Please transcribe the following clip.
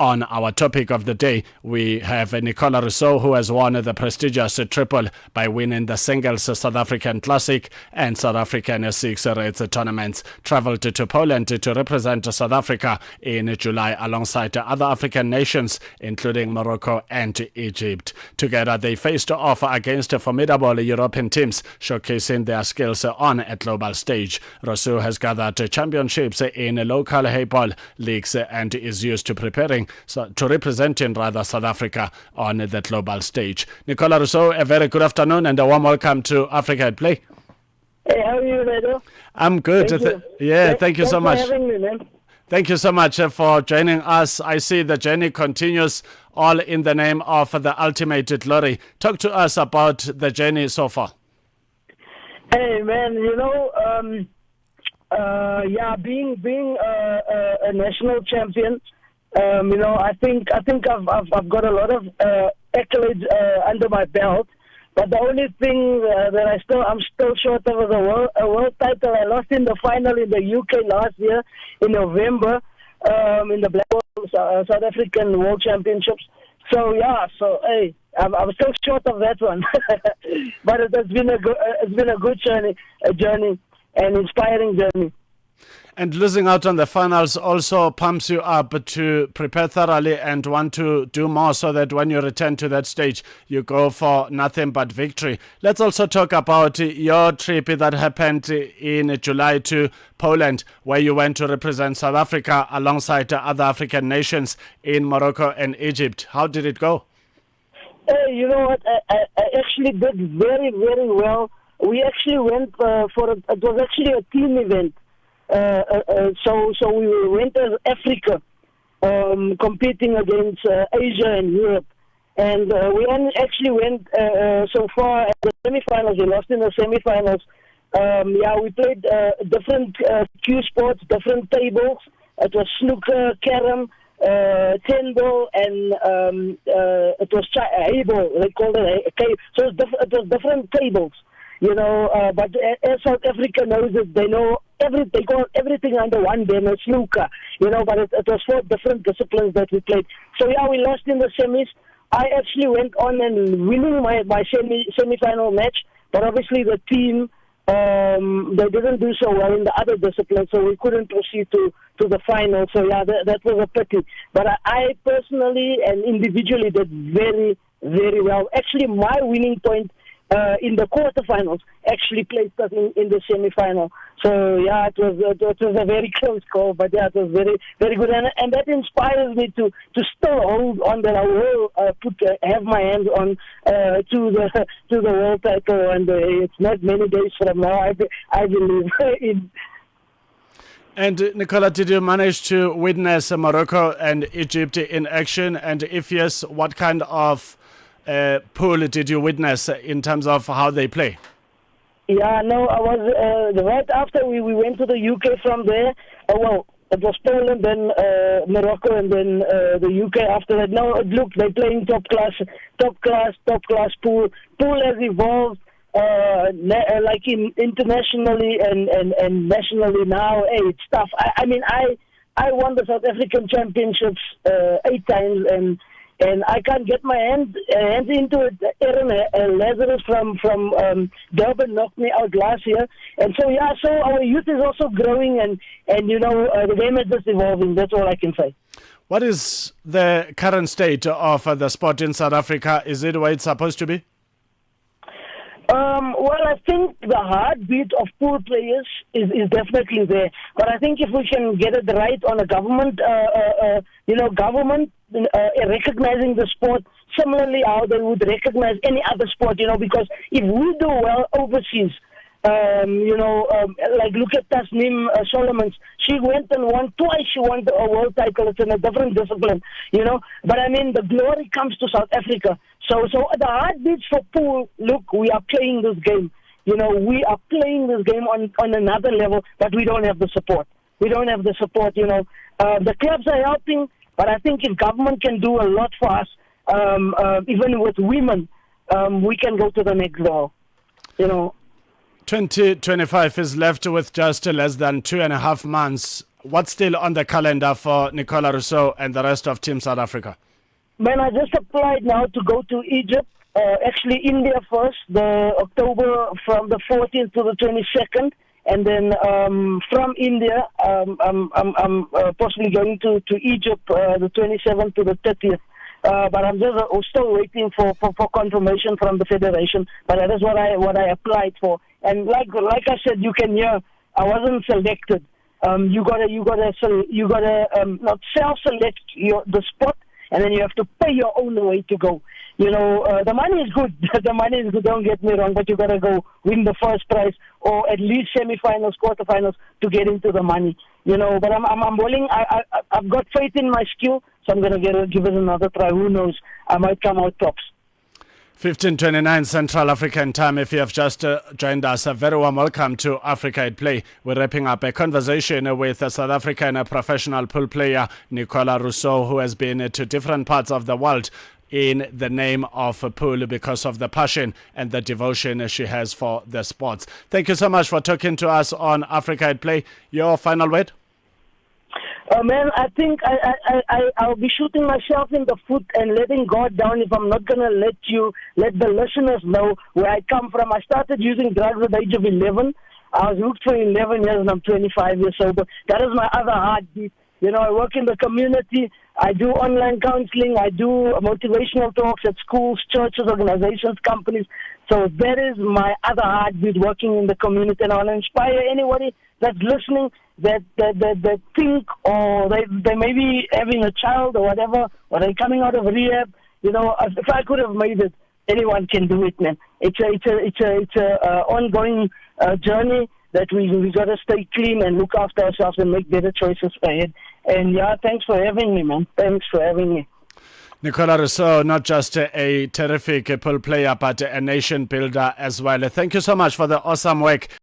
On our topic of the day, we have Nicola Rossouw, who has won the prestigious triple by winning the singles South African Classic and South African Six Reds tournaments. Travelled to Poland to represent South Africa in July alongside other African nations, including Morocco and Egypt. Together, they faced off against formidable European teams, showcasing their skills on a global stage. Rossouw has gathered championships in local handball leagues and is used to representing South Africa on the global stage. Nicola Rossouw, a very good afternoon and a warm welcome to Africa at Play. Hey, how are you, Redo? I'm good. Thank you so much. Thanks for having me, man. Thank you so much for joining us. I see the journey continues, all in the name of the ultimate glory. Talk to us about the journey so far. Hey, man, being a national champion, I think I've got a lot of accolades under my belt. But the only thing that I'm still short of is a world title. I lost in the final in the UK last year in November in the Black South African World Championships. Hey, I'm still short of that one. But it's been a good journey, an inspiring journey. And losing out on the finals also pumps you up to prepare thoroughly and want to do more so that when you return to that stage, you go for nothing but victory. Let's also talk about your trip that happened in July to Poland, where you went to represent South Africa alongside other African nations in Morocco and Egypt. How did it go? Hey, you know what? I actually did very, very well. We actually went it was actually a team event. So we went as Africa, competing against Asia and Europe, and we actually went so far at the semifinals. We lost in the semifinals. We played different cue sports, different tables. It was snooker, carom, ten ball, and it was hay ball. They called it so it was different tables. But as South Africa knows it, they know they call everything under one banner, snooker, but it was 4 different disciplines that we played. So we lost in the semis. I actually went on and winning my semi-final match, but obviously the team, they didn't do so well in the other disciplines, so we couldn't proceed to the final. So that was a pity. But I personally and individually did very, very well. Actually, my winning point in the quarterfinals actually placed us in the semi-final. So it was a very close call, but it was very, very good, and that inspires me to still hold on that I will have my hands on to the world title, and it's not many days from now. I believe in. And Nicola, did you manage to witness Morocco and Egypt in action? And if yes, what kind of pool did you witness in terms of how they play? I was right after we went to the UK from there. It was Poland, then Morocco, and then the UK after that. Now, look, they're playing top class pool. Pool has evolved like internationally and nationally now. Hey, it's tough. I won the South African Championships 8 times, and I can't get my hands into it. Aaron Lazarus from Durban knocked me out last year. And so our youth is also growing, and the game is just evolving. That's all I can say. What is the current state of the sport in South Africa? Is it where it's supposed to be? I think the heartbeat of pool players is definitely there. But I think if we can get it right on a government, recognizing the sport similarly how they would recognize any other sport, because if we do well overseas, like look at Tasneem Solomons. She went and won twice. She won a world title. It's in a different discipline, But the glory comes to South Africa. So the heartbeats for pool. Look, we are playing this game. We are playing this game on another level, but we don't have the support. The clubs are helping, but I think if government can do a lot for us, even with women, we can go to the next level. 2025 is left with just less than 2.5 months What's still on the calendar for Nicola Rossouw and the rest of Team South Africa? Man, I just applied now to go to Egypt. Actually, India first, the October from the 14th to the 22nd. And then from India, I'm possibly going to Egypt the 27th to the 30th. But I'm just still waiting for confirmation from the federation. But that is what I applied for. And like I said, you can hear I wasn't selected. You gotta not self-select the spot, and then you have to pay your own way to go. The money is good. The money is good. Don't get me wrong, but you gotta go win the first prize or at least semi-finals, quarterfinals to get into the money. But I'm willing. I've got faith in my skill, so I'm gonna give it another try. Who knows? I might come out tops. 15:29 Central African Time. If you have just joined us, a very warm welcome to Africa at Play. We're wrapping up a conversation with a South African professional pool player, Nicola Rossouw, who has been to different parts of the world in the name of pool because of the passion and the devotion she has for the sports. Thank you so much for talking to us on Africa at Play. Your final word? Man, I think I'll be shooting myself in the foot and letting God down if I'm not going to let the listeners know where I come from. I started using drugs at the age of 11. I was hooked for 11 years and I'm 25 years old. But that is my other heartbeat. I work in the community. I do online counseling. I do motivational talks at schools, churches, organizations, companies. So that is my other heartbeat, working in the community. And I want to inspire anybody that's listening that think, or they may be having a child or whatever, or they're coming out of rehab. If I could have made it, anyone can do it, man. It's a ongoing journey that we got to stay clean and look after ourselves and make better choices ahead. And yeah, thanks for having me, man. Thanks for having me. Nicola Rossouw, not just a terrific pool player, but a nation builder as well. Thank you so much for the awesome work